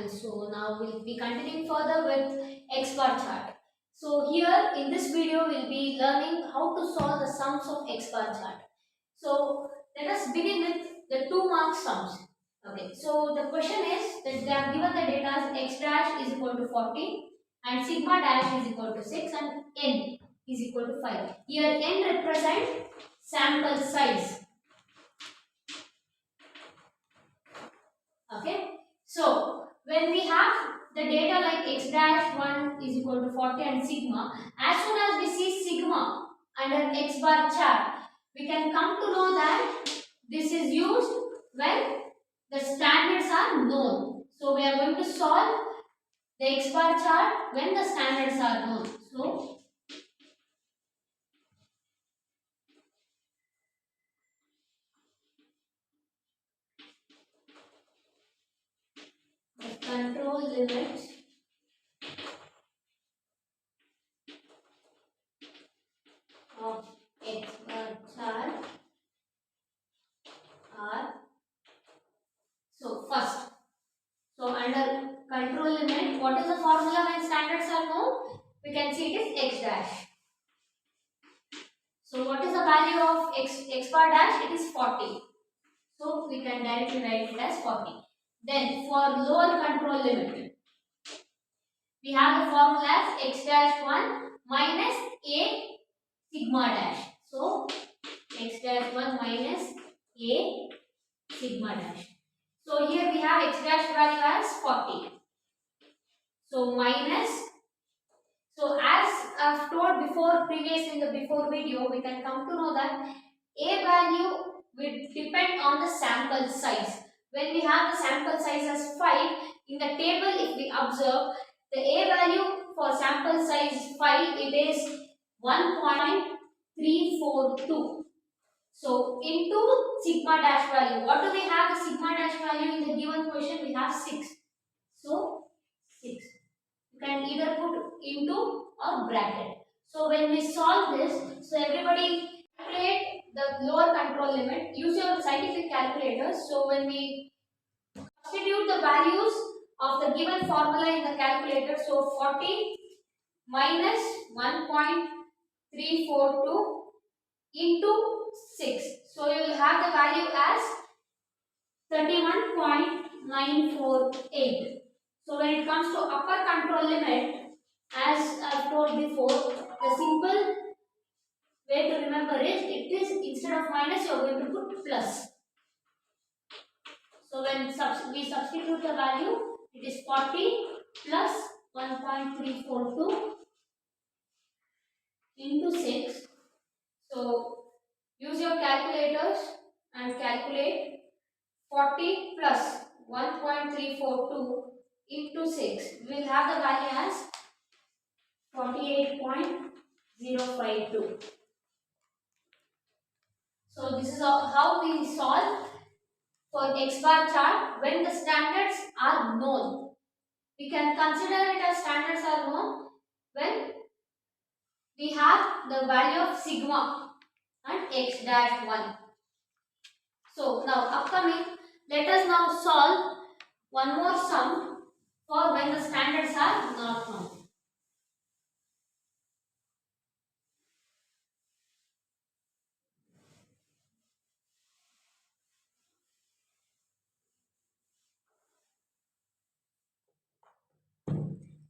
channel. So now we'll be continuing further with X bar chart. So here in this video we'll be learning how to solve the sums of X bar chart. So let us begin with the 2-mark sums. Okay, so the question is that they have given the data as x dash is equal to 40 and sigma dash is equal to 6 and n is equal to 5. Here n represents sample size. Okay, so when we have the data like x dash 1 is equal to 40 and sigma, as soon as we see sigma under x bar chart, we can come to know that this is used when the standards are known. So we are going to solve the x bar chart when the standards are known. So the control limit of x bar chart are, so first, so under control limit, what is the formula when standards are known? We can see it is x dash. So what is the value of x bar dash? It is 40. So we can directly write it as 40. Then for lower control limit, we have the formula as x dash 1 minus a sigma dash. So x dash 1 minus a sigma dash. So here we have x dash value as 40. So minus, so as I've told before previous in the before video, we can come to know that a value will depend on the sample size. When we have the sample size as 5, in the table if we observe, the a value for sample size 5, it is 1.342. So into sigma dash value, what do we have the sigma dash value in the given question? We have 6. So 6. You can either put into or bracket. So when we solve this, so everybody calculate the lower control limit. Use your scientific calculators. So when we substitute the values of the given formula in the calculator, so 40 minus 1.342 into 6. So you will have the value as 31.948. So when it comes to upper control limit, as I have told before, the simple way to remember is, it is instead of minus you are going to put plus. So when we substitute the value, it is 40 plus 1.342 into 6. So use your calculators and calculate 40 plus 1.342 into 6. We will have the value as 48.052. So this is how we solve for x bar chart when the standards are known. We can consider it as standards are known when we have the value of sigma and x dash 1. So now upcoming, let us now solve one more sum for when the standards are not known.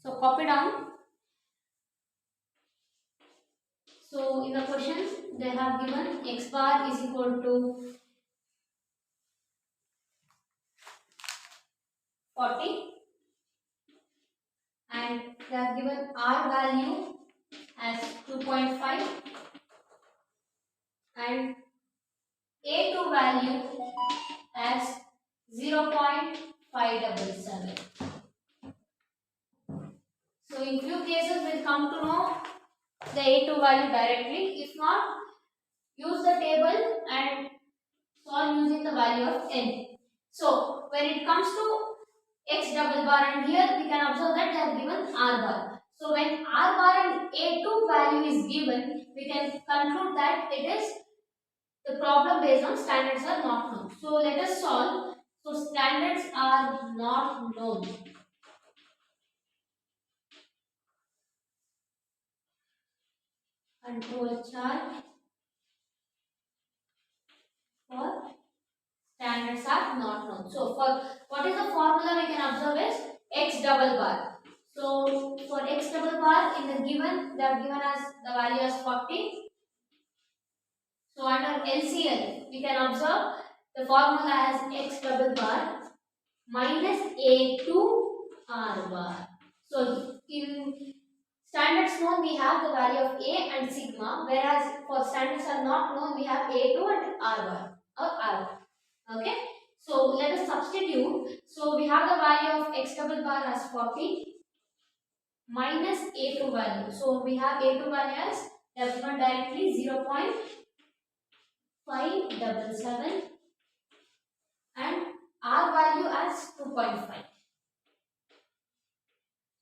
So copy down. So in the questions they have given x bar is equal to 40 and they have given r value as 2.5 and a2 value as 0.577. So in few cases we'll come to know the a2 value directly. If not, use the table and solve using the value of n. So when it comes to x double bar, and here we can observe that they have given r bar. So when r bar and a2 value is given, we can conclude that it is the problem based on standards are not known. So let us solve. So standards are not known. control chart for standards are not known. So for what is the formula we can observe is x double bar. So for x double bar in the given, they have given us the value as 40. So under LCL we can observe the formula as x double bar minus a to r bar. So in standards known we have the value of a and sigma, whereas for standards are not known we have a2 and r bar or r. Okay. So let us substitute. So we have the value of x double bar as 40 minus a2 value. So we have a2 value as given directly 0.577 and r value as 2.5.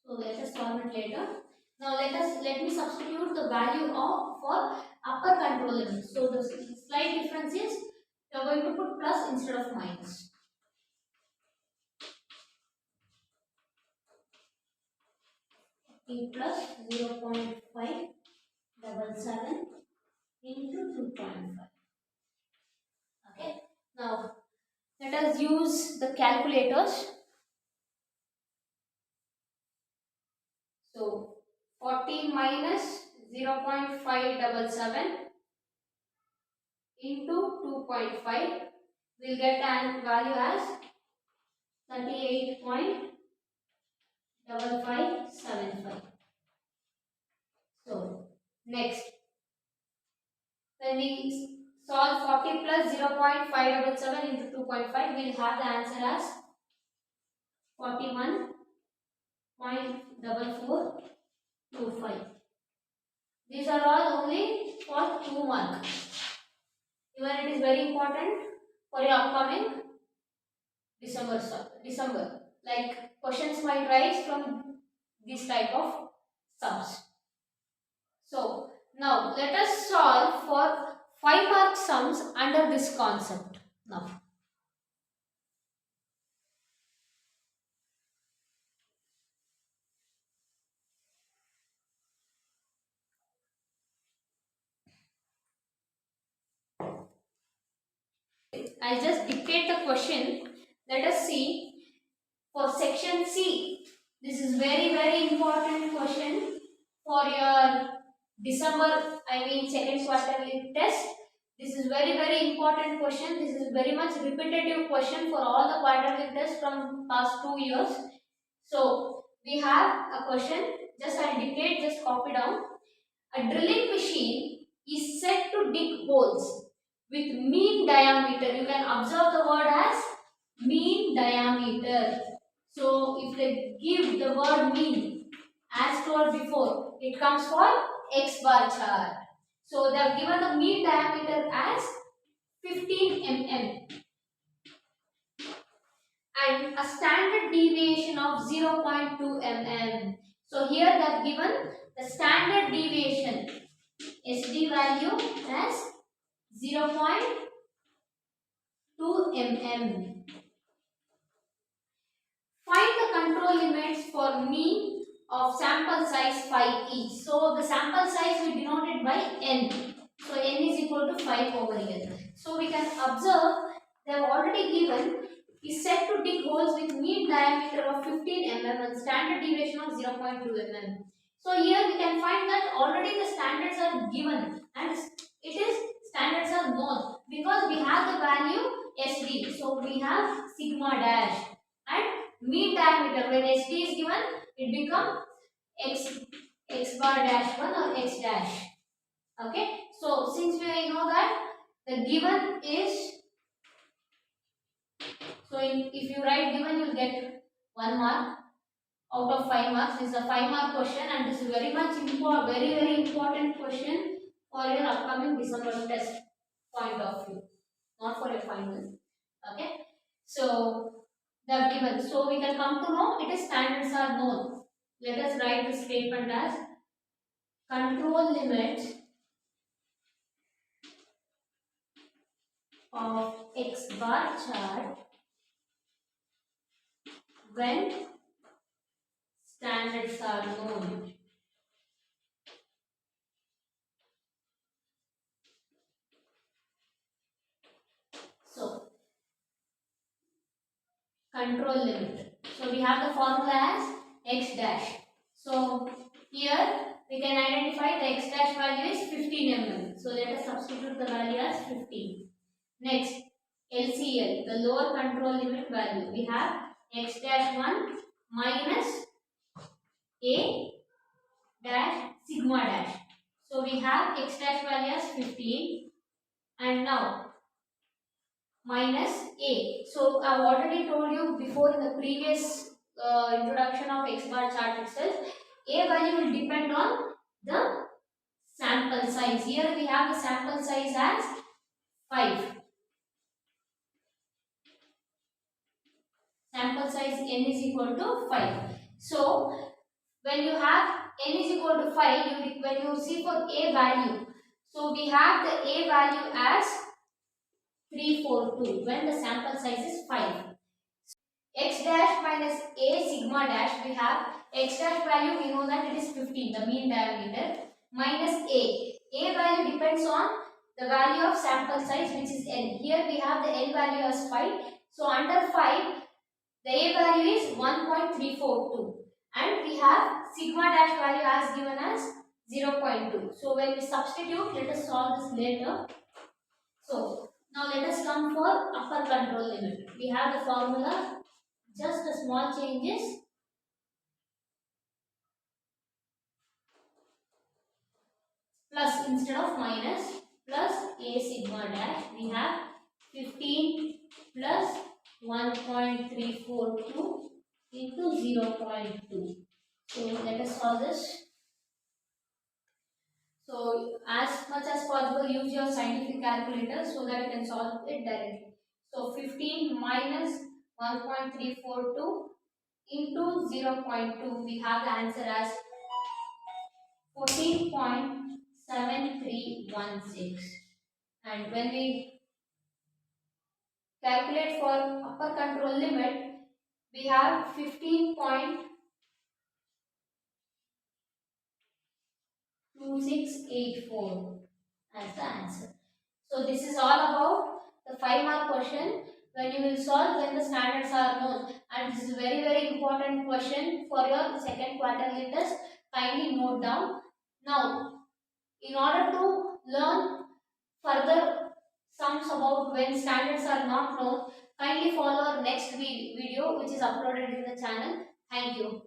So let us solve it later. Now let me substitute the value of for upper control limit. So the slight difference is we are going to put plus instead of minus. T plus 0.577 into 2.5. Okay. Now let us use the calculators. So 40 minus 0.577 into 2.5 will get an value as 38.5575. So next, when we solve 40 plus 0.577 into 2.5, we will have the answer as 41.4425. These are all only for 2 marks. Even it is very important for your upcoming December. Like questions might rise from this type of sums. So now let us solve for 5 mark sums under this concept. Now I just dictate the question. Let us see for section C. This is very important question for your December, second quarterly test. This is very important question. This is very much repetitive question for all the quarterly tests from past 2 years. So we have a question. Just I dictate. Just copy down. A drilling machine is set to dig holes with mean diameter. You can observe the word as mean diameter. So if they give the word mean as told before, it comes for X bar chart. So they have given the mean diameter as 15 mm and a standard deviation of 0.2 mm. So here they have given the standard deviation SD value as 0.2 mm. Find the control limits for mean of sample size 5 each. So the sample size we denoted by n. So n is equal to 5 over here. So we can observe they have already given is set to dig holes with mean diameter of 15 mm and standard deviation of 0.2 mm. So here we can find that already the standards are given and it is standards are known because we have the value SD. So we have sigma dash and mean diameter. When SD is given, it becomes x bar dash 1 or x dash. Okay. So since we know that the given is, so if you write given, you will get 1 mark out of 5 marks. This is a 5 mark question and this is very much important, very important question for your upcoming December test point of view, not for your final. Okay. So they have given. So we can come to know it is standards are known. Let us write the statement as control limit of X bar chart when standards are known. control limit. So we have the formula as x dash. So here we can identify the x dash value is 15 mm. So let us substitute the value as 15. Next, LCL, the lower control limit value. We have x dash 1 minus a dash sigma dash. So we have x dash value as 15 and now minus a. So I've already told you before in the previous introduction of x bar chart itself, a value will depend on the sample size. Here we have the sample size as 5. Sample size n is equal to 5. So when you have n is equal to 5, when you see for a value, so we have the a value as 342 when the sample size is 5. X dash minus a sigma dash, we have x dash value, we know that it is 15, the mean diameter, minus a. A value depends on the value of sample size, which is n. Here we have the n value as 5. So under 5, the a value is 1.342 and we have sigma dash value as given as 0.2. So when we substitute, let us solve this later. So now let us come for upper control limit. We have the formula, just a small changes. Plus instead of minus, plus a sigma dash, we have 15 plus 1.342 into 0.2. So let us solve this. So as much as possible use your scientific calculator so that you can solve it directly. So 15 minus 1.342 into 0.2, we have the answer as 14.7316. And when we calculate for upper control limit, we have 15.2684 as the answer. So this is all about the 5-mark question when you will solve when the standards are known, and this is a very important question for your second quarterly test. Kindly note down. Now in order to learn further sums about when standards are not known, kindly follow our next video which is uploaded in the channel. Thank you.